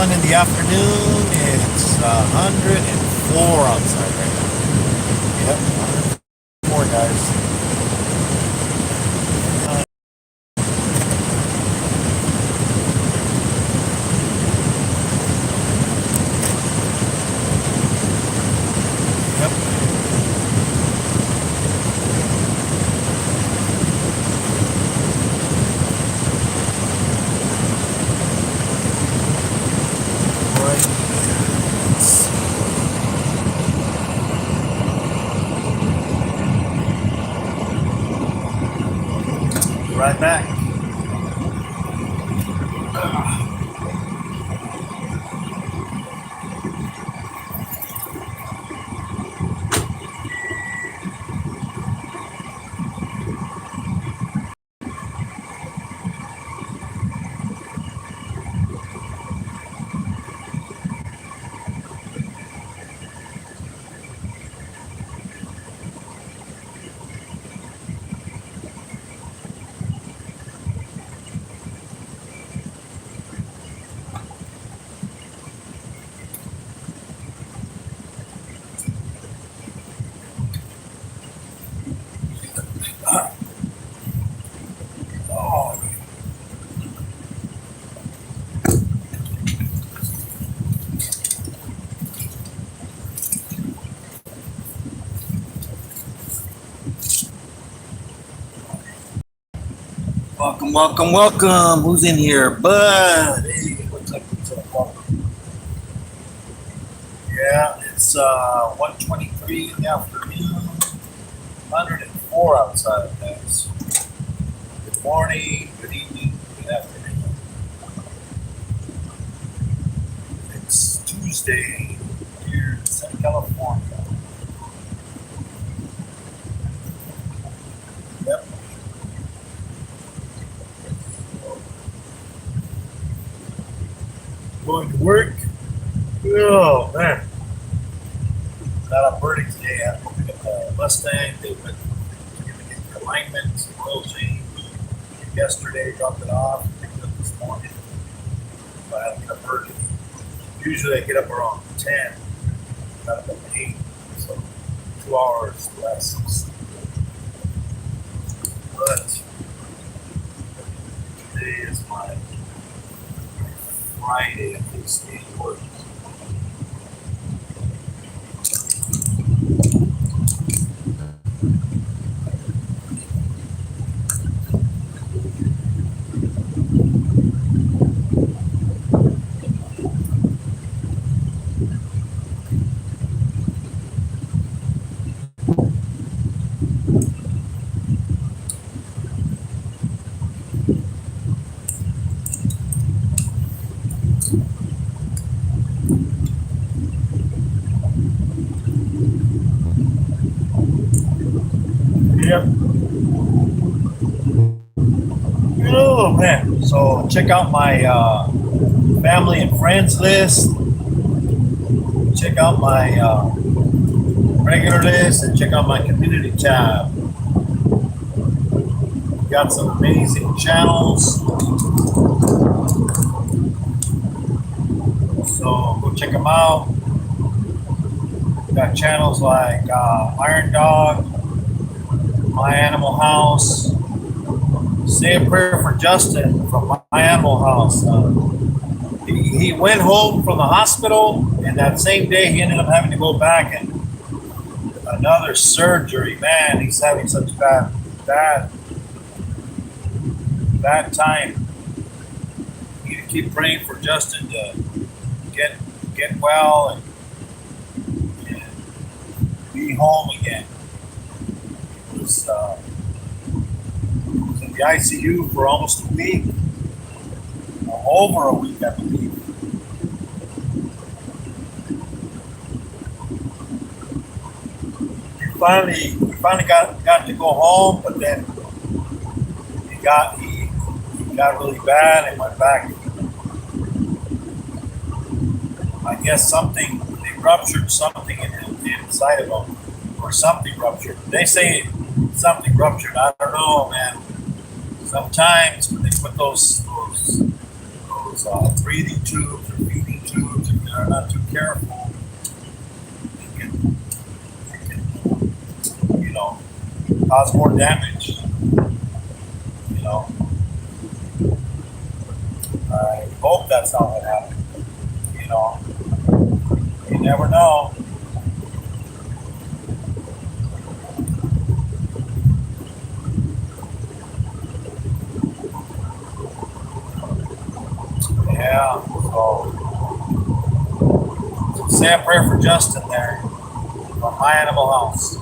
1 in the afternoon. It's 104 outside right now. Yep, 104 guys. Right back. Welcome. Who's in here? Bud. Hey, what's up? Welcome. Yeah, it's 1:23 in the afternoon. 104 outside, guys. Good morning, good evening, good afternoon. It's Tuesday here in Southern California. Yep. Going to work. Oh man, got up early today. I had to pick up the Mustang. They went to get the alignment, oil change. Yesterday, dropped it off. Picked it up this morning. So I had to get up early. Usually I get up around 10. Got up at 8. So 2 hours less. But today is my Friday at least day work. Yep. Oh man! So check out my family and friends list. Check out my regular list and check out my community tab. Got some amazing channels. So go check them out. Got channels like Iron Dog, My Animal House. Say a prayer for Justin from My Animal House. He went home from the hospital, and that same day he ended up having to go back and another surgery. Man, he's having such bad time. You need to keep praying for Justin to get well and be home again. He was in the ICU for almost a week, over a week, I believe. We finally got to go home, but then he got really bad and went back. I guess they ruptured something inside of him, or something ruptured. They say something ruptured. I don't know, man. Sometimes when they put those those breathing tubes or feeding tubes, if they're not too careful, it can, cause more damage. You know, I hope that's not what happened. You know, you never know. Yeah, so say a prayer for Justin there from My Animal House.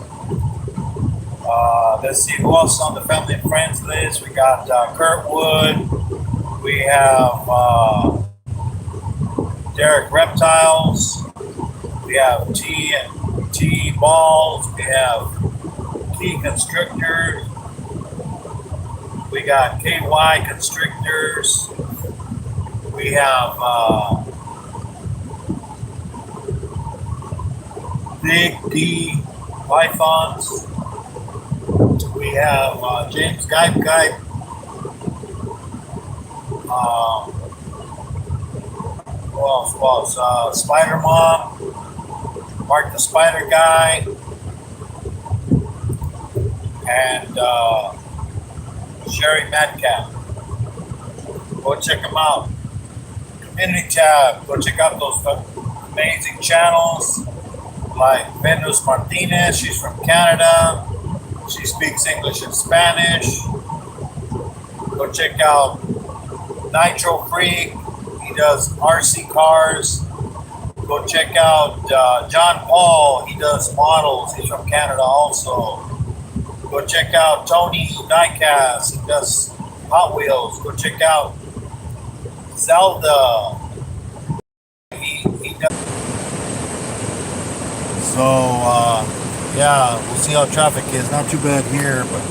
Let's see who else on the family and friends list. We got Kurt Wood. We have Derek Reptiles. We have T and T Balls. We have Key Constrictors. We got KY Constrictors. We have Big D Pythons. We have James Gype. Who else was? Spider Mom. Mark the Spider Guy. And Sherry Madcap. Go check them out. Community tab. Go check out those amazing channels like Venus Martinez. She's from Canada. She speaks English and Spanish. Go check out Nitro Freak. He does RC cars. Go check out John Paul. He does models. He's from Canada also. Go check out Tony Diecast. He does Hot Wheels. Go check out Zelda. He does. So, yeah, we'll see how traffic is. Not too bad here, but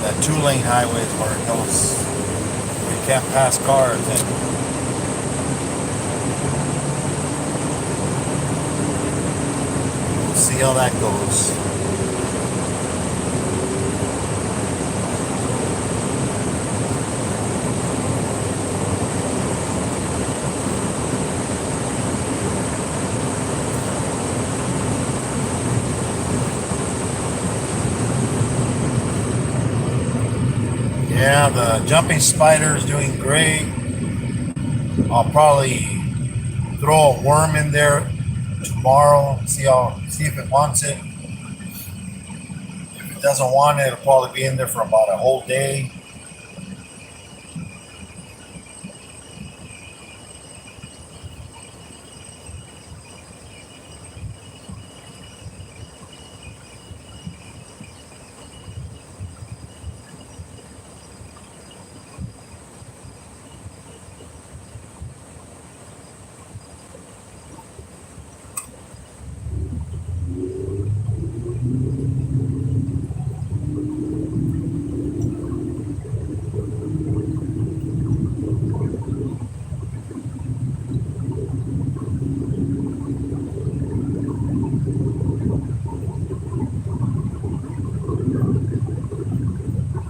that 2-lane highway is where it goes. You can't pass cars. And we'll see how that goes. Yeah, the jumping spider is doing great. I'll probably throw a worm in there tomorrow. See if it wants it. If it doesn't want it, it'll probably be in there for about a whole day.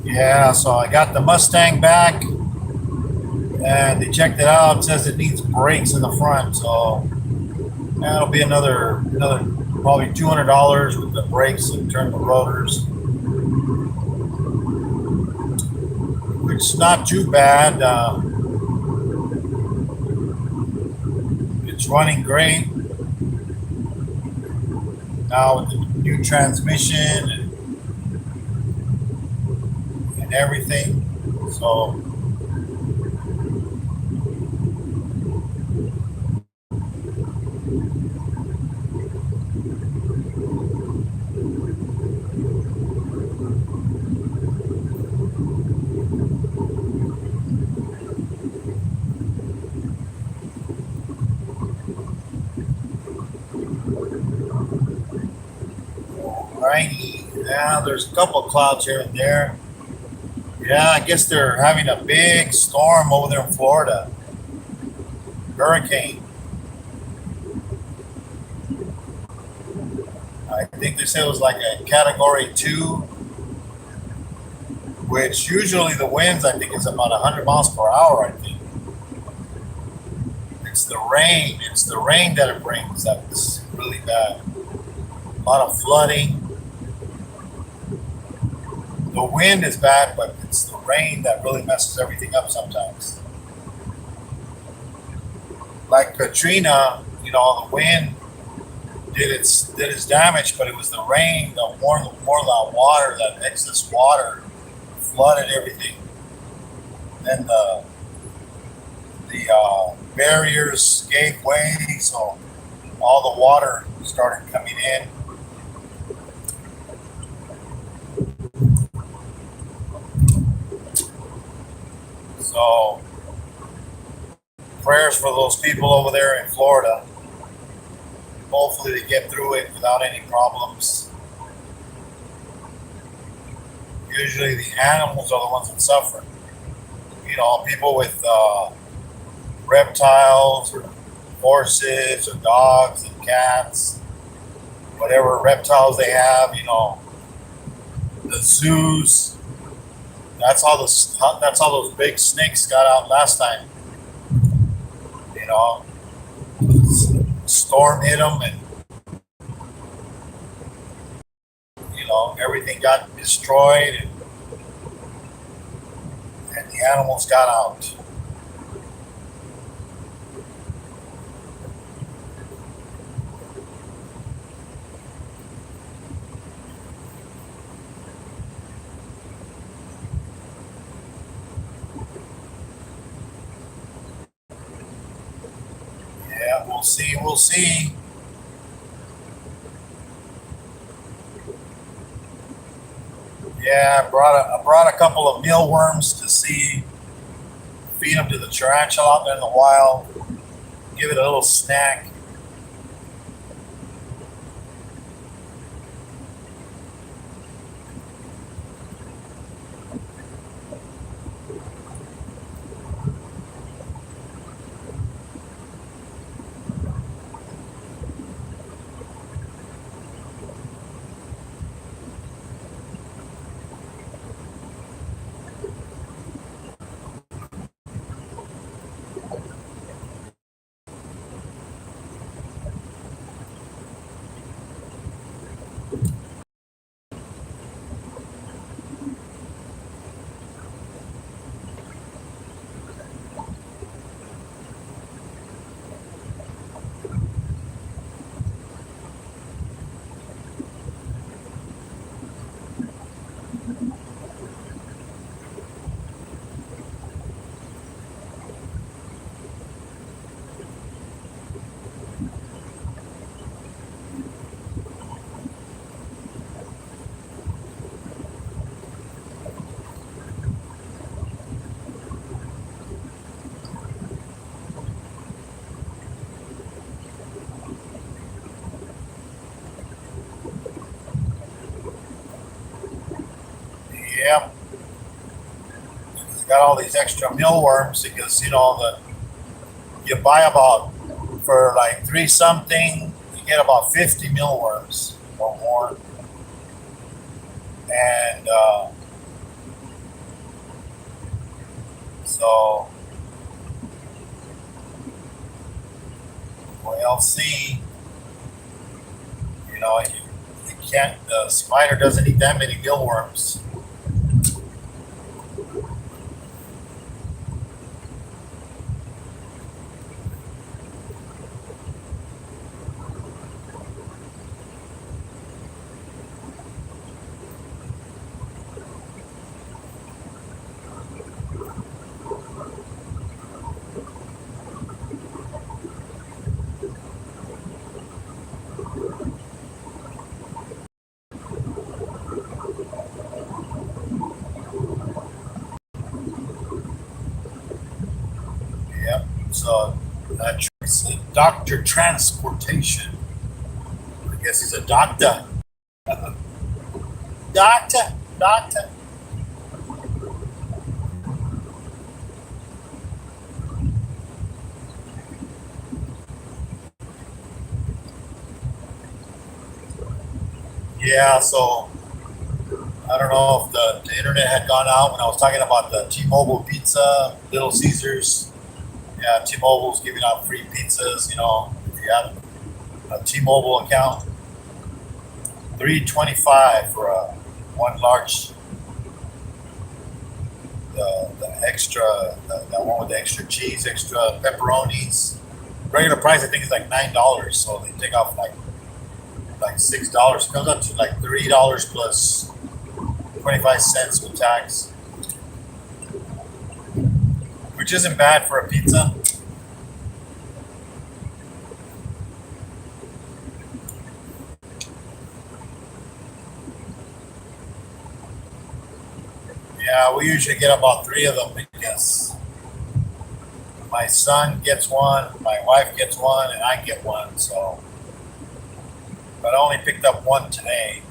Yeah, so I got the Mustang back and they checked it out. It says it needs brakes in the front, so that'll be another probably $200 with the brakes and turn the rotors, which is not too bad. It's running great now with the new transmission and everything. So righty, now there's a couple of clouds here and there. Yeah, I guess they're having a big storm over there in Florida. Hurricane. I think they said it was like a category 2, which usually the winds, I think, is about 100 miles per hour, I think. it's the rain. It's the rain that it brings that's really bad. A lot of flooding. The wind is bad, but it's the rain that really messes everything up sometimes. Like Katrina, the wind did its damage, but it was the rain, the more that water, that excess water, flooded everything. Then the barriers gave way, so all the water started coming in. So prayers for those people over there in Florida. Hopefully they get through it without any problems. Usually the animals are the ones that suffer. People with reptiles or horses or dogs and cats, whatever reptiles they have, the zoos. That's how those big snakes got out last time. Storm hit them, and everything got destroyed, and the animals got out. Yeah, we'll see. We'll see. Yeah, I brought a couple of mealworms to feed them to the tarantula out there in the wild. Give it a little snack. Yep. Got all these extra mealworms because you buy about, for like 3 something, you get about 50 mealworms or more, and so we'll see. You can't. The spider doesn't eat that many mealworms. Yep. So that's Dr. Transportation. I guess he's a doctor. Doctor. Yeah, so I don't know if the internet had gone out when I was talking about the T-Mobile Pizza, Little Caesars, Yeah, T-Mobile's giving out free pizzas. If you have a T-Mobile account, $3.25 for a one large, the extra, the one with the extra cheese, extra pepperonis. Regular price, I think, is like $9. So they take off like $6. Comes up to like $3 plus 25 cents with tax, which isn't bad for a pizza. Yeah, we usually get about three of them because my son gets one, my wife gets one, and I get one. So, but I only picked up one today.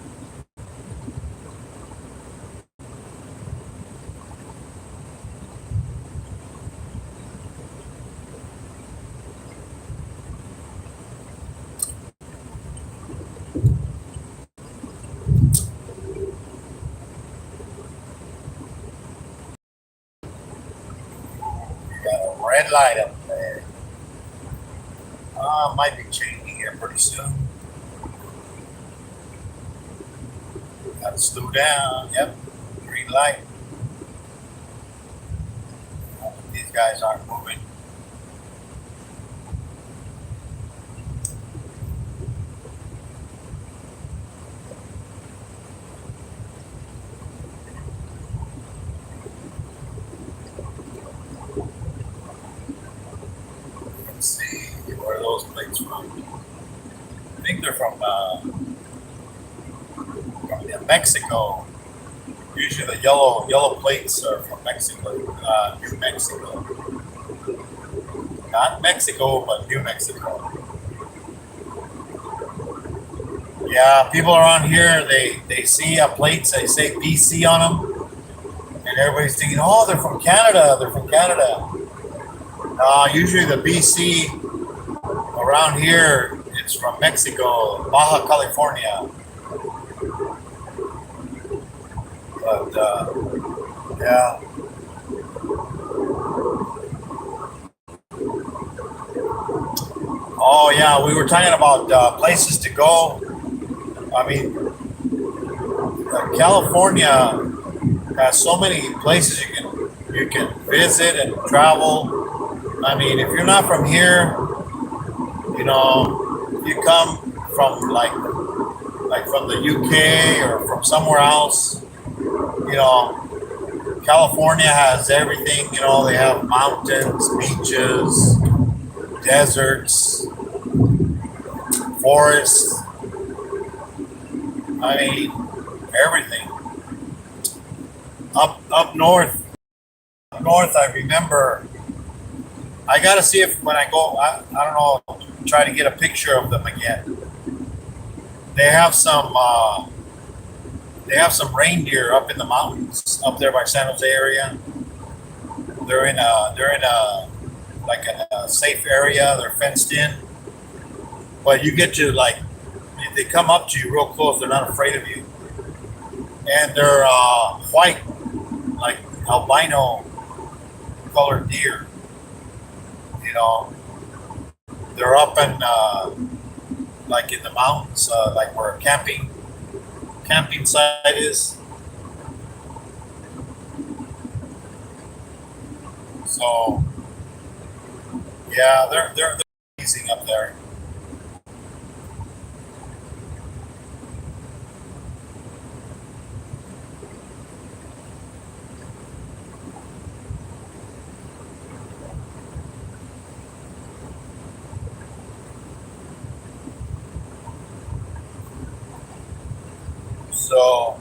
Got a red light up there. Might be changing here pretty soon. Gotta slow down. Yep, green light. These guys aren't moving. Let's see, where are those plates from? I think they're from Mexico. Usually the yellow plates are from Mexico, New Mexico. Not Mexico, but New Mexico. Yeah, people around here, they see plates, they say BC on them, and everybody's thinking, oh, they're from Canada, they're from Canada. Usually the BC around here, it's from Mexico, Baja California. But, yeah. Oh, yeah, we were talking about places to go. I mean, California has so many places you can visit and travel. I mean, if you're not from here, you come from like from the UK or from somewhere else, California has everything. They have mountains, beaches, deserts, forests. I mean, everything. Up north, I remember. I gotta see if when I go, I don't know, try to get a picture of them again. They have some reindeer up in the mountains up there by San Jose area. They're in a like in a safe area. They're fenced in, but you get to they come up to you real close. They're not afraid of you, and they're white, like albino colored deer. They're up in like in the mountains, like where a camping site is. So yeah, they're amazing up there. So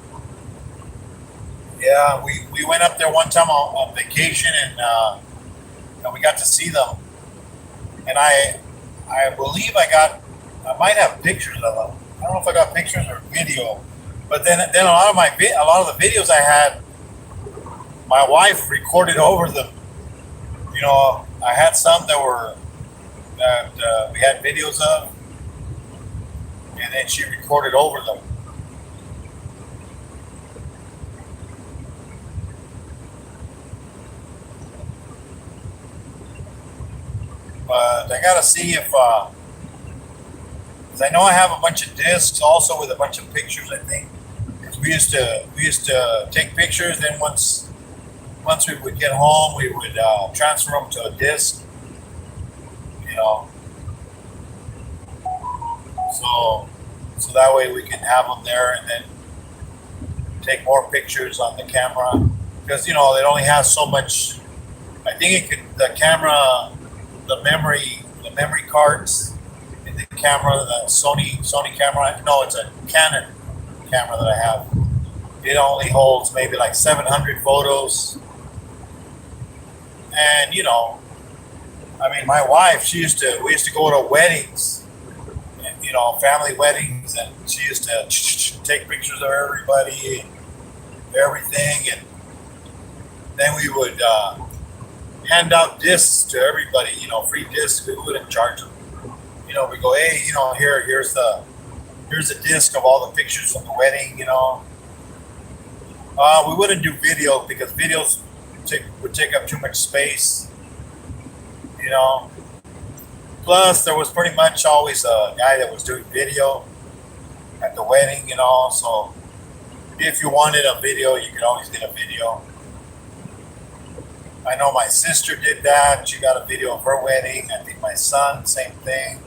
yeah, we went up there one time on vacation, and we got to see them. And I believe I might have pictures of them. I don't know if I got pictures or video, but then a lot of the videos I had, my wife recorded over them. I had some that we had videos of, and then she recorded over them. I gotta see if, 'cause I know I have a bunch of discs also with a bunch of pictures. I think 'cause we used to take pictures. Then once we would get home, we would transfer them to a disc. You know, so that way we can have them there and then take more pictures on the camera because it only has so much. I think the camera, the memory cards in the camera, the Sony camera. No, it's a Canon camera that I have. It only holds maybe like 700 photos, and I mean, my wife, we used to go to weddings, and, family weddings, and she used to take pictures of everybody and everything, and then we would hand out discs to everybody, free discs. We wouldn't charge them. We go, hey, here's a disc of all the pictures from the wedding, We wouldn't do video because videos would take up too much space, Plus, there was pretty much always a guy that was doing video at the wedding, So if you wanted a video, you could always get a video. I know my sister did that. She got a video of her wedding. I think my son, same thing.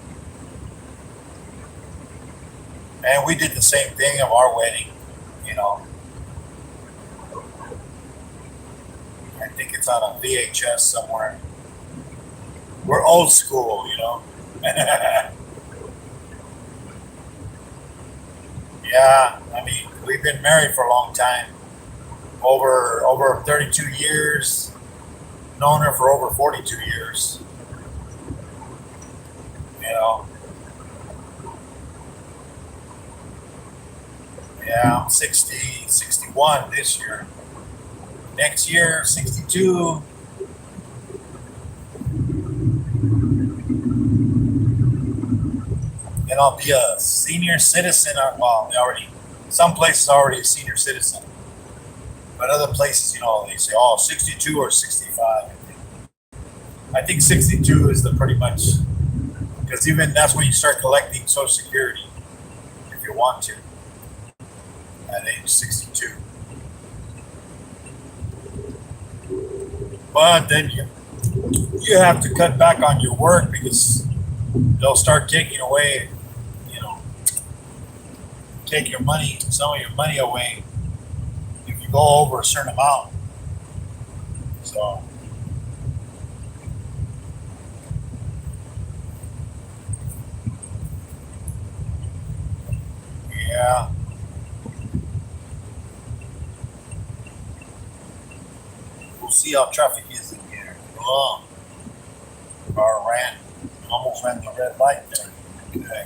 And we did the same thing of our wedding, I think it's on a VHS somewhere. We're old school, Yeah, I mean, we've been married for a long time. Over 32 years. Known her for over 42 years. Yeah, I'm 61 this year. Next year, 62. And I'll be a senior citizen. Well, some places are already a senior citizen. But other places, they say, 62 or 65. I think 62 is the pretty much, because even that's when you start collecting Social Security, if you want to, at age 62. But then you have to cut back on your work because they'll start taking away, take some of your money away if you go over a certain amount. So, yeah. We'll see how traffic is in here. Oh, car almost ran the red light there. Okay.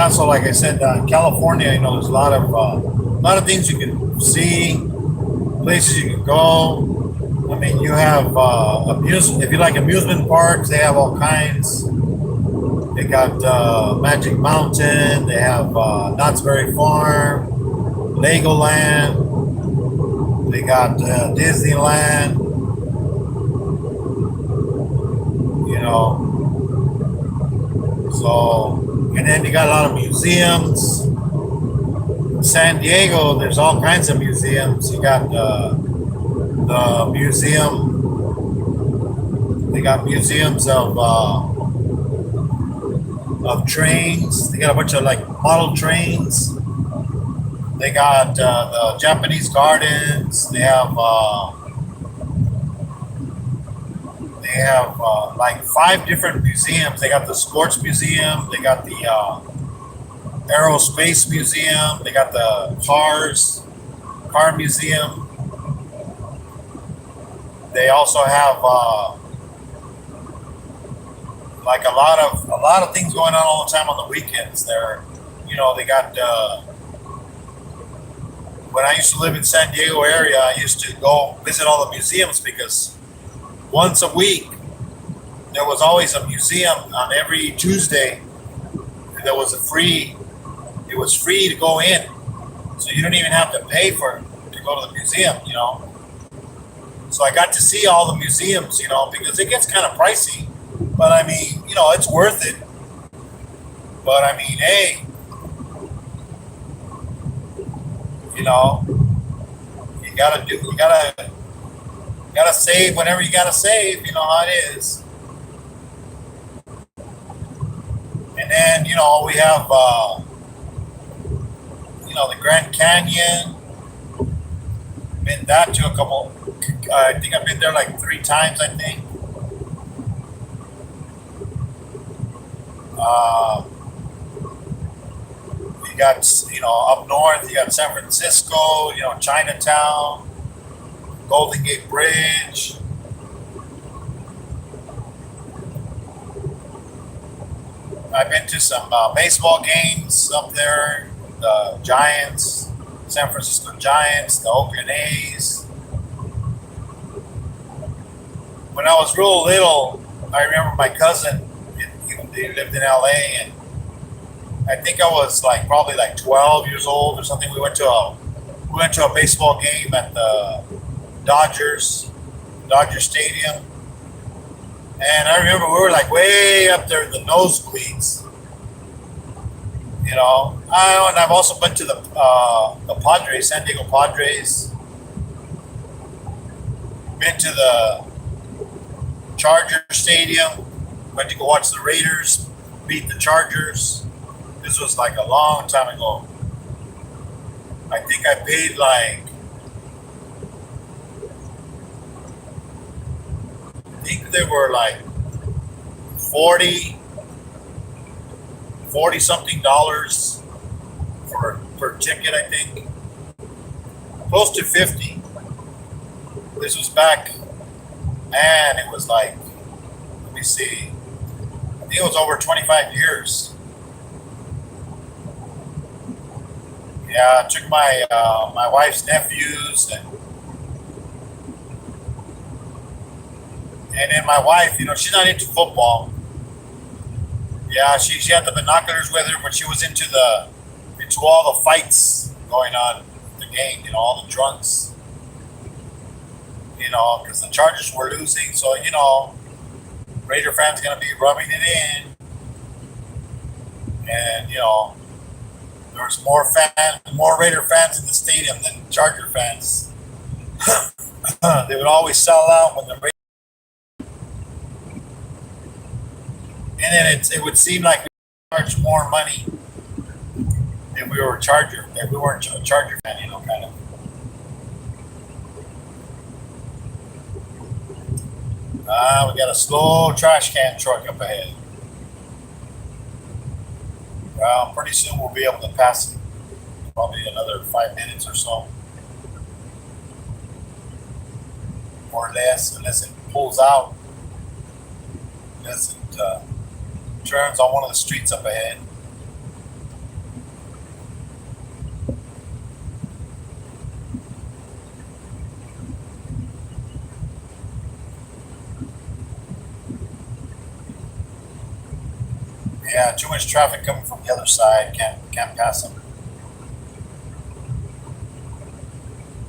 So like I said, California, there's a lot of things you can see, places you can go. I mean, you have if you like amusement parks, they have all kinds. They got Magic Mountain, they have Knott's Berry Farm, Legoland, they got Disneyland, So, and then you got a lot of museums. San Diego, there's all kinds of museums. You got the museum. They got museums of trains. They got a bunch of like model trains They got the Japanese gardens. They have like five different museums. They got the sports museum. They got the aerospace museum. They got the car museum. They also have like a lot of things going on all the time on the weekends. They got. When I used to live in San Diego area, I used to go visit all the museums because once a week there was always a museum on every Tuesday. There was a free. It was free to go in, so you didn't even have to pay to go to the museum. So I got to see all the museums. Because it gets kind of pricey, but I mean, it's worth it. But I mean, hey, you know, you gotta save whenever you gotta save. You know how it is. And then we have the Grand Canyon. Been that to a couple. I think I've been there like 3 times. I think. Uh, you got up north. You got San Francisco. Chinatown, Golden Gate Bridge. I've been to some baseball games up there. The Giants, San Francisco Giants, the Oakland A's. When I was real little, I remember my cousin. They lived in LA, and I think I was probably 12 years old or something. We went to a baseball game at the Dodger Stadium, and I remember we were way up there in the nosebleeds. And I've also been to the Padres, San Diego Padres. Been to the Charger Stadium. Went to go watch the Raiders beat the Chargers. This was a long time ago. I think I paid I think they were 40 something dollars per ticket, I think. Close to 50. This was back, man, it was let me see. I think it was over 25 years. Yeah, I took my wife's nephews and then my wife, she's not into football. Yeah, she had the binoculars with her, but she was into all the fights going on in the game. All the drunks. Because the Chargers were losing, so Raider fans gonna be rubbing it in, and there was more Raider fans in the stadium than Charger fans. They would always sell out when the Raiders. And then it would seem like we charged more money if we weren't a Charger fan, kind of. We got a slow trash can truck up ahead. Well, pretty soon we'll be able to pass it. Probably another 5 minutes or so. Or less, unless it pulls out. Unless it turns on one of the streets up ahead. Yeah, too much traffic coming from the other side. Can't pass him.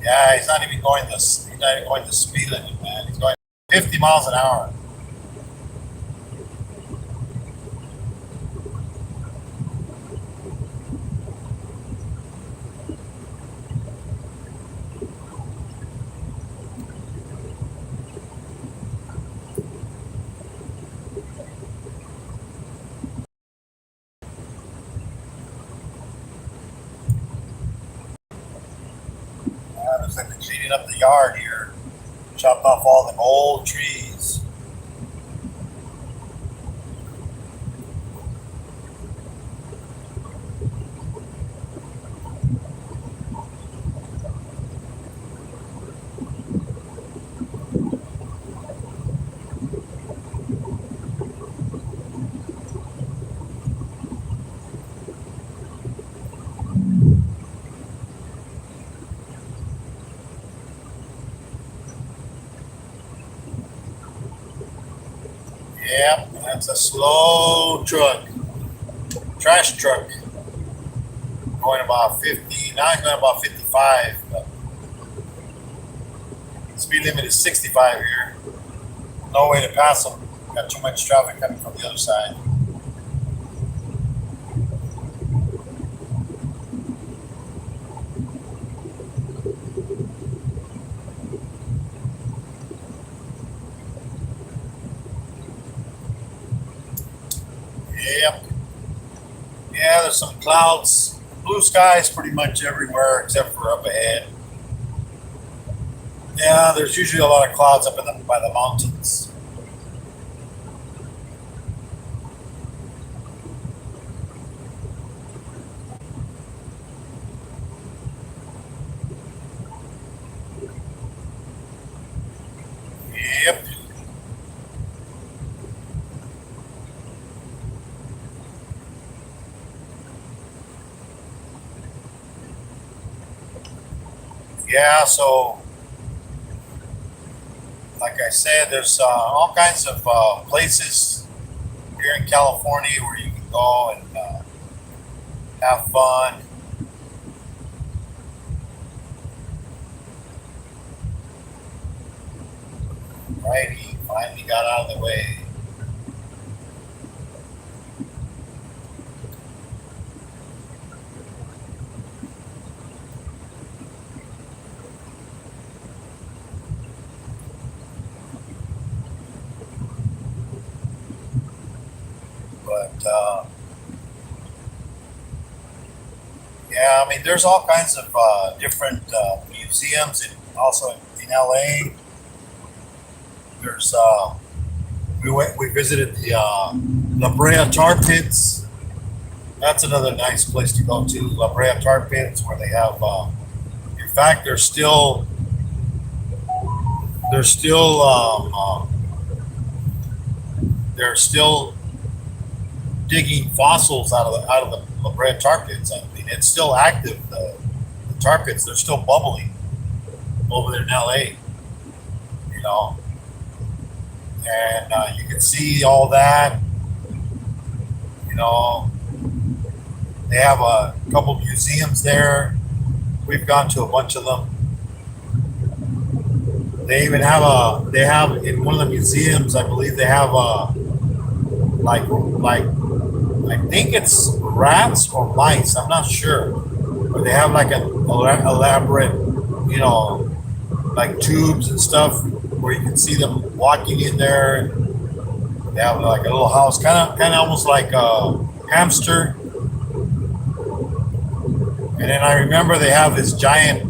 Yeah, he's not even going the speed limit, man. He's going 50 miles an hour. Looks like they're cleaning up the yard here. Chopped off all the old trees. Yep, that's a slow truck. Trash truck. Going about 50, now it's going about 55. But speed limit is 65 here. No way to pass them. Got too much traffic coming from the other side. Yep. Yeah, there's some clouds. Blue skies pretty much everywhere except for up ahead. Yeah, there's usually a lot of clouds up by the mountains. Yep. Yeah, so like I said, there's all kinds of places here in California where you can go and have fun. Right, he finally got out of the way. But yeah, I mean, there's all kinds of different museums, and also in LA. There's we visited the La Brea Tar Pits. That's another nice place to go to. La Brea Tar Pits, where they have, in fact, they're still they're still digging fossils out of the La Brea Tar Pits. I mean, it's still active. The tar pits, they're still bubbling over there in LA. You know, and you can see all that. You know, they have a couple museums there. We've gone to a bunch of them. They even have they have in one of the museums, I believe they have like I think it's rats or mice. I'm not sure, but they have like an elaborate, you know, like tubes and stuff where you can see them walking in there. They have like a little house, kind of almost like a hamster. And then I remember they have this giant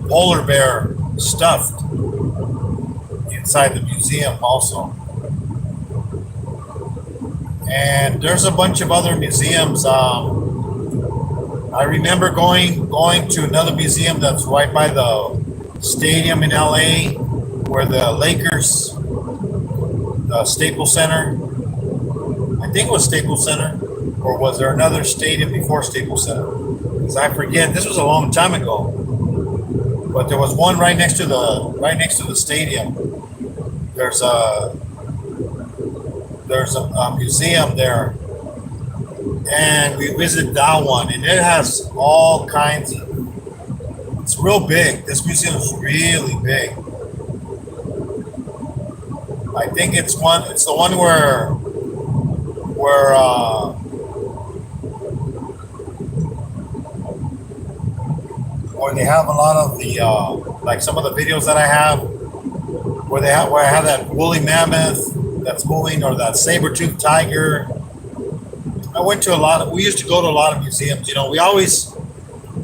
polar bear stuffed inside the museum also. And there's a bunch of other museums. I remember going to another museum that's right by the stadium in LA, where the Lakers, the Staples Center. I think it was Staples Center, or was there another stadium before Staples Center? Because I forget. This was a long time ago, but there was one right next to the stadium. There's a museum there, and we visited that one, and it has all kinds of. It's real big. This museum is really big. I think it's the one where they have a lot of the like some of the videos that I have where I have that woolly mammoth that's moving, or that saber-toothed tiger. went to a lot of. We used to go to a lot of museums. You know, we always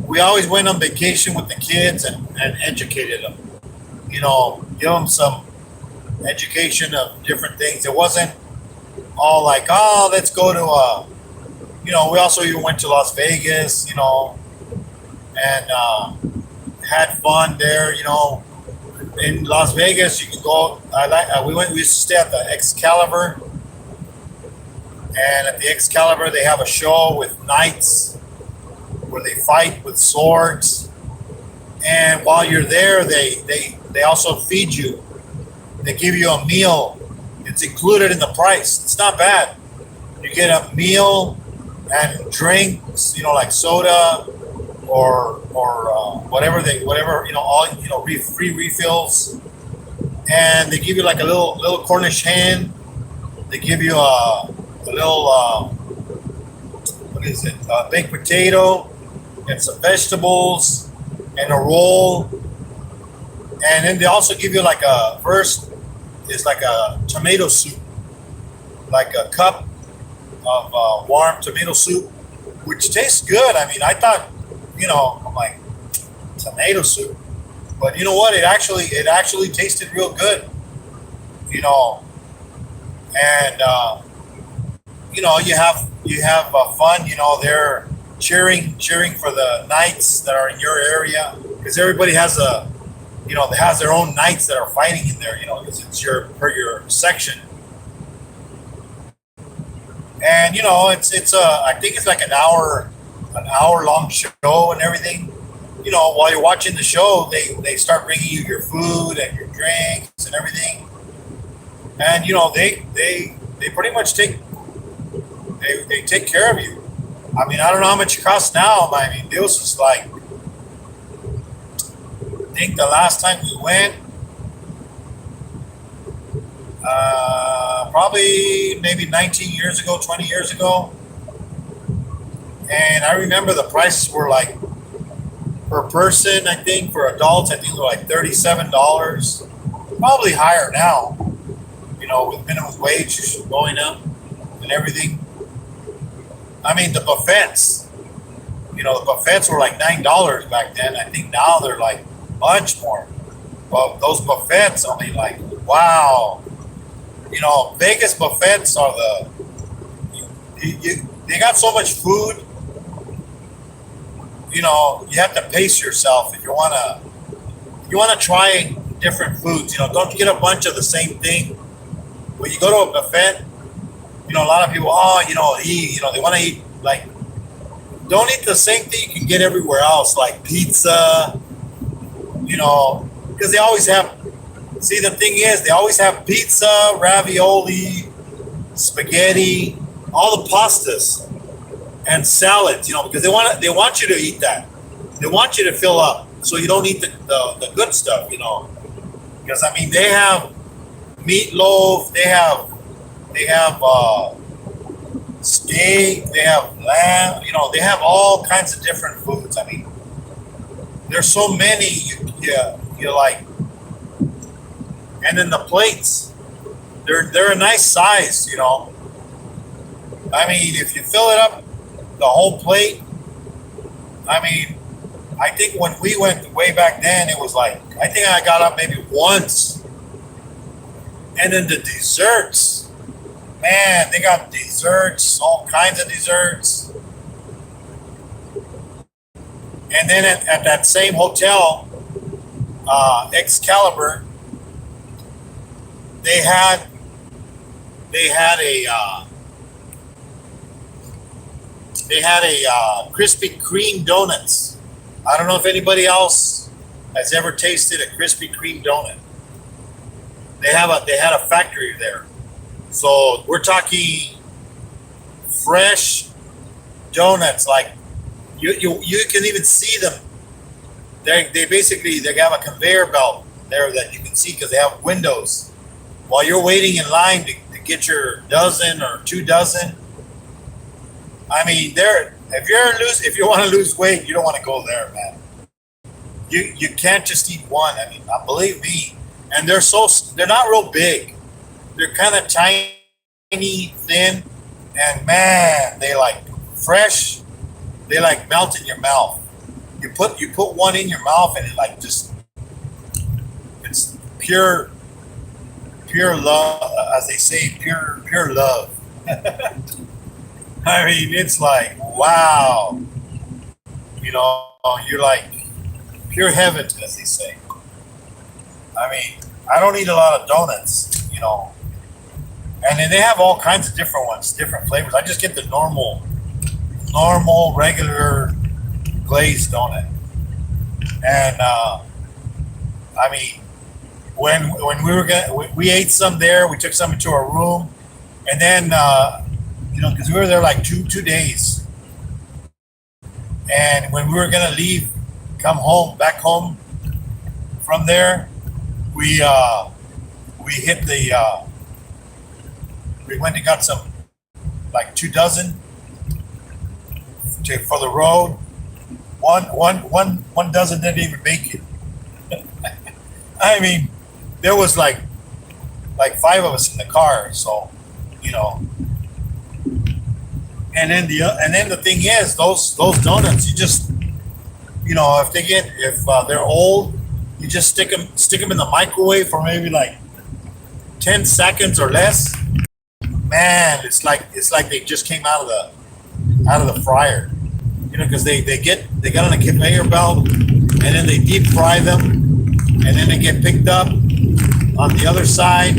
went on vacation with the kids and educated them. You know, give them some education of different things. It wasn't all like, oh, let's go to you know, we also even went to Las Vegas, you know, and had fun there. You know, in Las Vegas, you can go. We used to stay at the Excalibur, and at the Excalibur, they have a show with knights where they fight with swords. And while you're there, they also feed you. They give you a meal. It's included in the price. It's not bad. You get a meal and drinks, you know, like soda or whatever, you know, all, you know, free refills. And they give you like a little Cornish hen. They give you a little what is it? Baked potato and some vegetables and a roll. And then they also give you like like a tomato soup, like a cup of warm tomato soup, which tastes good. I mean, I thought, you know, I'm like, tomato soup, but you know what? It actually tasted real good, you know. And you know, you have fun. You know, they're cheering for the knights that are in your area, because everybody has they has their own knights that are fighting in there. You know, because it's per your section. And you know, it's I think it's like an hour long show and everything. You know, while you're watching the show, they start bringing you your food and your drinks and everything. And you know, they pretty much take care of you. I mean, I don't know how much it costs now, but I mean, it was just like, I think the last time we went, probably maybe 19 years ago, 20 years ago. And I remember the prices were like, per person, I think, for adults, I think they were like $37. Probably higher now, you know, with minimum wage going up and everything. I mean, the buffets, you know, the buffets were like $9 back then. I think now they're like much more. But those buffets, I mean, like, wow. You know, Vegas buffets are they got so much food. You know, you have to pace yourself if you wanna try different foods. You know, don't get a bunch of the same thing. When you go to a buffet, you know, a lot of people, they want to eat, like, don't eat the same thing you can get everywhere else, like pizza, you know, because they always have, see, the thing is, they always have pizza, ravioli, spaghetti, all the pastas, and salads, you know, because they want you to eat that. They want you to fill up, so you don't eat the good stuff, you know, because, I mean, they have meatloaf, they have steak, they have lamb, you know, they have all kinds of different foods. I mean, there's so many, you're like, and then the plates, they're a nice size, you know. I mean, if you fill it up, the whole plate, I mean, I think when we went way back then, it was like, I think I got up maybe once. And then the desserts, man, they got desserts, all kinds of desserts. And then at that same hotel, Excalibur, they had a Krispy Kreme donuts. I don't know if anybody else has ever tasted a Krispy Kreme donut. They had a factory there, so we're talking fresh donuts. Like you can even see them. They have a conveyor belt there that you can see because they have windows. While you're waiting in line to get your dozen or 2 dozen, I mean, if you want to lose weight, you don't want to go there, man. You can't just eat one. I mean, believe me. And they're not real big. They're kind of tiny, thin, and man, they like fresh. They like melt in your mouth. You put one in your mouth, and it like just it's pure love, as they say, pure love. I mean, it's like wow, you know, you're like pure heaven, as they say. I mean, I don't eat a lot of donuts, you know, and then they have all kinds of different ones, different flavors. I just get the normal, regular glazed donut, and I mean, when we ate some there. We took some into our room, and then you know, because we were there like two days, and when we were gonna leave, back home from there, we hit the we went and got some like 2 dozen for the road. One dozen didn't even make it. I mean, there was like five of us in the car, so you know. And then the thing is, those donuts, you just, you know, if they're old, you just stick them in the microwave for maybe like 10 seconds or less. Man, it's like they just came out of the fryer, you know, because they got on a conveyor belt, and then they deep fry them, and then they get picked up on the other side.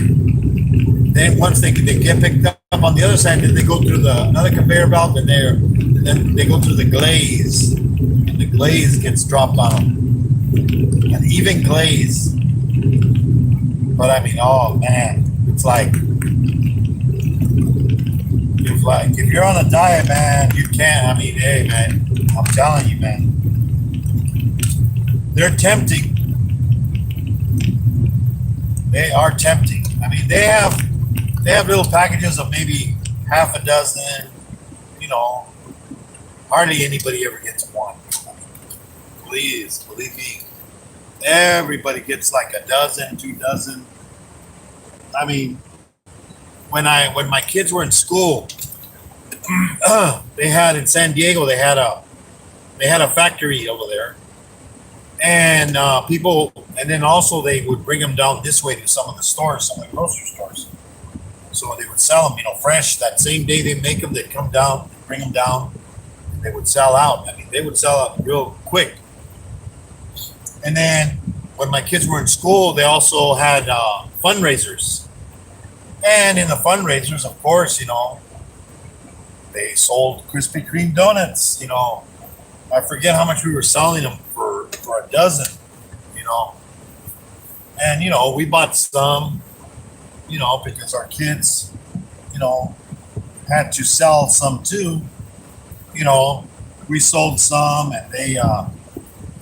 Then once they get picked up on the other side, then they go through another conveyor belt, and then they go through the glaze, and the glaze gets dropped on them, an even glaze. But I mean, oh man, it's like if you're on a diet, man, you can't. I mean, hey, man, I'm telling you, man, they're tempting. They are tempting. I mean, they have little packages of maybe half a dozen. You know, hardly anybody ever gets one. I mean, please believe me, everybody gets like a dozen, 2 dozen. I mean, when my kids were in school, they had in San Diego, they had a factory over there, and and then also they would bring them down this way to some of the stores, some of the grocery stores. So they would sell them, you know, fresh that same day they make them. They'd come down, bring them down, and they would sell out. I mean, they would sell out real quick. And then when my kids were in school, they also had fundraisers. And in the fundraisers, of course, you know, they sold Krispy Kreme donuts. You know, I forget how much we were selling them for a dozen. You know, and you know, we bought some. You know, because our kids, you know, had to sell some too. You know, we sold some, and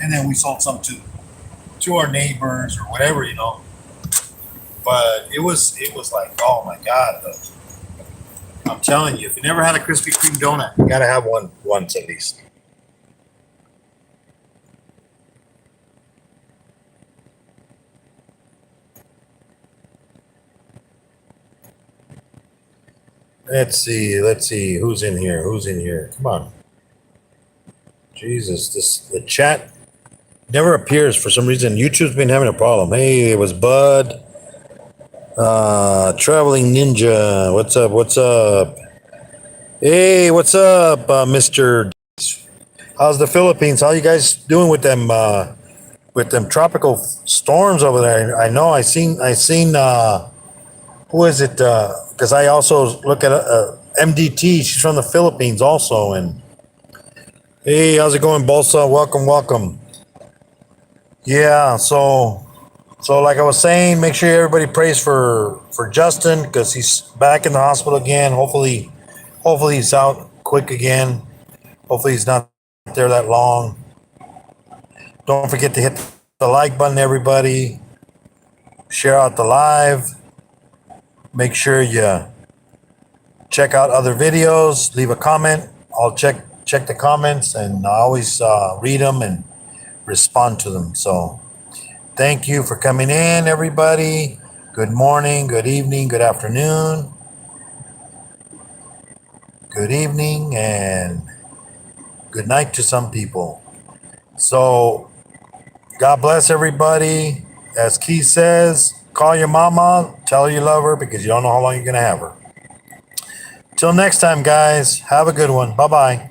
and then we sold some to our neighbors or whatever. You know, but it was like, oh my God. I'm telling you, if you never had a Krispy Kreme donut, you gotta have one once at least. Let's see who's in here. Come on, Jesus, the chat never appears for some reason. YouTube's been having a problem. Hey, it was Bud, Traveling Ninja. What's up? Hey, what's up, Mister? How's the Philippines? How you guys doing with them tropical storms over there? I know I seen who is it? Because I also look at MDT. She's from the Philippines also. And hey, how's it going, Bolsa? Welcome. Yeah. So like I was saying, make sure everybody prays for Justin because he's back in the hospital again. Hopefully he's out quick again. Hopefully he's not there that long. Don't forget to hit the like button, everybody. Share out the live. Make sure you check out other videos. Leave a comment. I'll check the comments, and I always read them and respond to them. So thank you for coming in, everybody. Good morning, good evening, good afternoon. good evening, and good night to some people. So, God bless everybody. As Keith says, call your mama, tell her you love her because you don't know how long you're going to have her. Till next time, guys, have a good one. Bye bye.